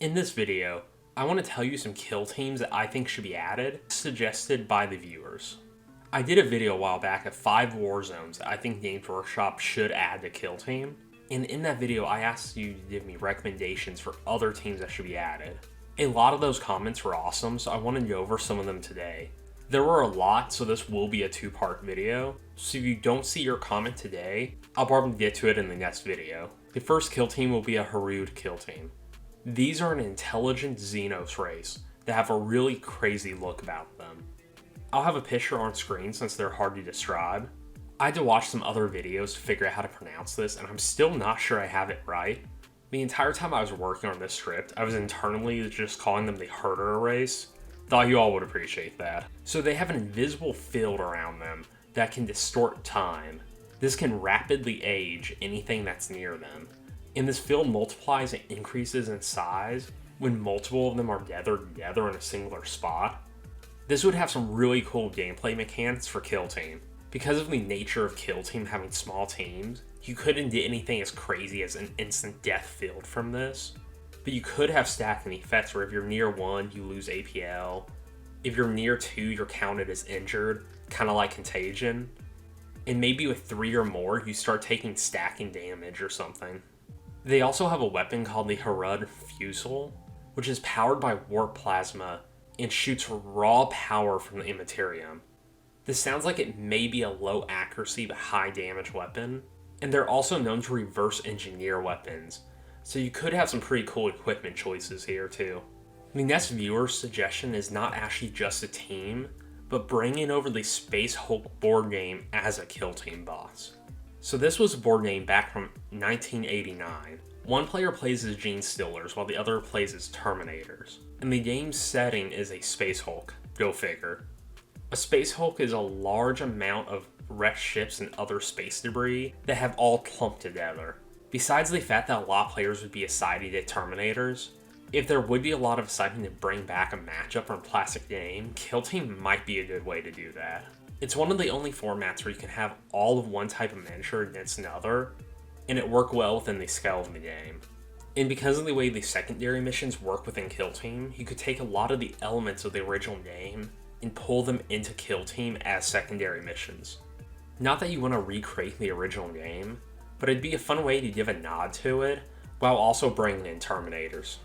In this video, I want to tell you some kill teams that I think should be added, suggested by the viewers. I did a video a while back of 5 Warzones that I think Games Workshop should add to kill team, and in that video I asked you to give me recommendations for other teams that should be added. A lot of those comments were awesome, so I wanted to go over some of them today. There were a lot, so this will be a 2-part video, so if you don't see your comment today, I'll probably get to it in the next video. The first kill team will be a Harud kill team. These are an intelligent Xenos race that have a really crazy look about them. I'll have a picture on screen since they're hard to describe. I had to watch some other videos to figure out how to pronounce this, and I'm still not sure I have it right. The entire time I was working on this script, I was internally just calling them the Herder race. Thought you all would appreciate that. So they have an invisible field around them that can distort time. This can rapidly age anything that's near them. And this field multiplies and increases in size when multiple of them are gathered together in a singular spot. This would have some really cool gameplay mechanics for Kill Team. Because of the nature of Kill Team having small teams, you couldn't do anything as crazy as an instant death field from this. But you could have stacking effects where if you're near 1, you lose APL. If you're near 2, you're counted as injured, kind of like Contagion. And maybe with 3 or more, you start taking stacking damage or something. They also have a weapon called the Harud Fusel, which is powered by warp plasma and shoots raw power from the Immaterium. This sounds like it may be a low accuracy but high damage weapon, and they're also known to reverse engineer weapons, so you could have some pretty cool equipment choices here too. The next viewer's suggestion is not actually just a team, but bringing over the Space Hulk board game as a kill team boss. So this was a board game back from 1989. One player plays as Gene Stillers while the other plays as Terminators. And the game's setting is a Space Hulk. Go figure. A Space Hulk is a large amount of wrecked ships and other space debris that have all clumped together. Besides the fact that a lot of players would be excited to Terminators, if there would be a lot of excitement to bring back a matchup from a classic game, Kill Team might be a good way to do that. It's one of the only formats where you can have all of one type of miniature against another, and it worked well within the scale of the game. And because of the way the secondary missions work within Kill Team, you could take a lot of the elements of the original game and pull them into Kill Team as secondary missions. Not that you want to recreate the original game, but it'd be a fun way to give a nod to it, while also bringing in Terminators.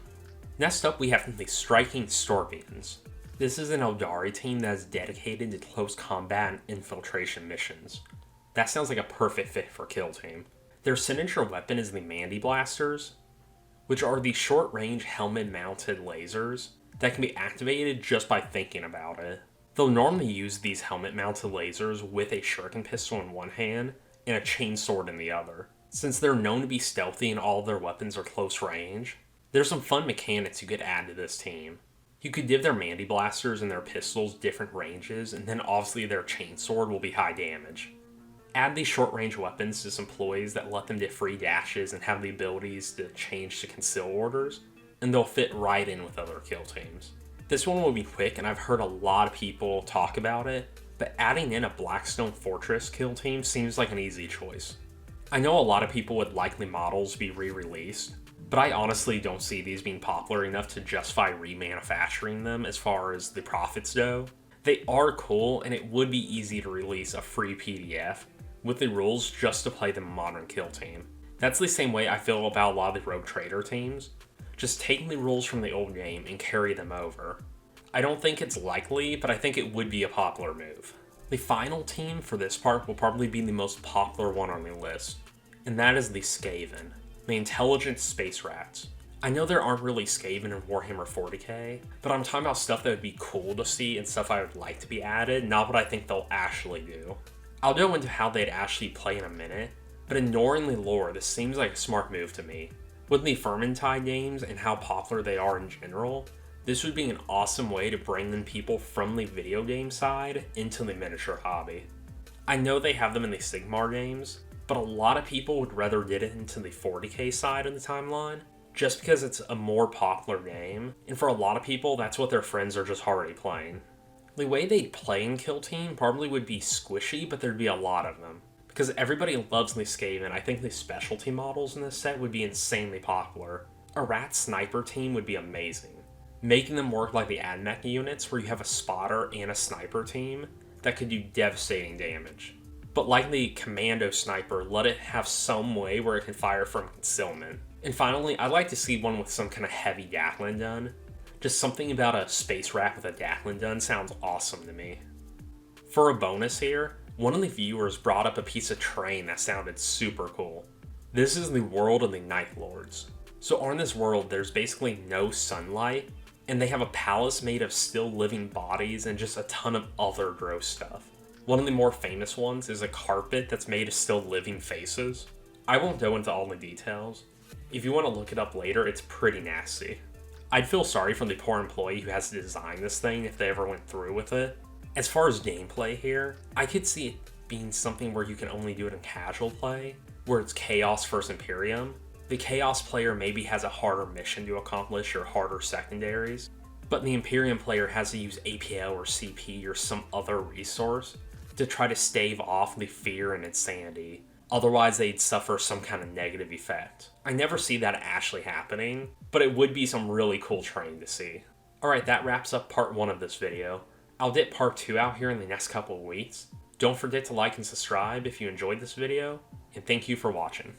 Next up we have the Striking Scorpions. This is an Eldari team that is dedicated to close combat and infiltration missions. That sounds like a perfect fit for Kill Team. Their signature weapon is the Mandy Blasters, which are the short-range helmet-mounted lasers that can be activated just by thinking about it. They'll normally use these helmet-mounted lasers with a shuriken pistol in one hand and a chainsword in the other. Since they're known to be stealthy and all of their weapons are close range, there's some fun mechanics you could add to this team. You could give their Mandy Blasters and their pistols different ranges, and then obviously their chainsword will be high damage. Add these short-range weapons to some employees that let them get free dashes and have the abilities to change to conceal orders, and they'll fit right in with other kill teams. This one will be quick, and I've heard a lot of people talk about it, but adding in a Blackstone Fortress kill team seems like an easy choice. I know a lot of people would like the models to be re-released, but I honestly don't see these being popular enough to justify remanufacturing them as far as the profits go. They are cool, and it would be easy to release a free PDF with the rules just to play the modern kill team. That's the same way I feel about a lot of the Rogue Trader teams. Just taking the rules from the old game and carry them over. I don't think it's likely, but I think it would be a popular move. The final team for this part will probably be the most popular one on the list, and that is the Skaven, the Intelligent Space Rats. I know there aren't really Skaven in Warhammer 40k, but I'm talking about stuff that would be cool to see and stuff I would like to be added, not what I think they'll actually do. I'll go into how they'd actually play in a minute, but ignoring the lore, this seems like a smart move to me. With the Vermintide games and how popular they are in general, this would be an awesome way to bring in people from the video game side into the miniature hobby. I know they have them in the Sigmar games, but a lot of people would rather get it into the 40k side of the timeline, just because it's a more popular game, and for a lot of people, that's what their friends are just already playing. The way they'd play in Kill Team probably would be squishy, but there'd be a lot of them. Because everybody loves the Skaven, I think the specialty models in this set would be insanely popular. A rat sniper team would be amazing, making them work like the AdMech units where you have a spotter and a sniper team that could do devastating damage. But like the commando sniper, let it have some way where it can fire from concealment. And finally, I'd like to see one with some kind of heavy Gatling gun. Just something about a space rat with a Gatling gun sounds awesome to me. For a bonus here, one of the viewers brought up a piece of terrain that sounded super cool. This is the world of the Night Lords. So on this world, there's basically no sunlight, and they have a palace made of still living bodies and just a ton of other gross stuff. One of the more famous ones is a carpet that's made of still living faces. I won't go into all the details. If you want to look it up later, it's pretty nasty. I'd feel sorry for the poor employee who has to design this thing if they ever went through with it. As far as gameplay here, I could see it being something where you can only do it in casual play, where it's Chaos versus Imperium. The Chaos player maybe has a harder mission to accomplish or harder secondaries, but the Imperium player has to use APL or CP or some other resource to try to stave off the fear and insanity. Otherwise, they'd suffer some kind of negative effect. I never see that actually happening, but it would be some really cool terrain to see. Alright, that wraps up part 1 of this video. I'll get part 2 out here in the next couple of weeks. Don't forget to like and subscribe if you enjoyed this video, and thank you for watching.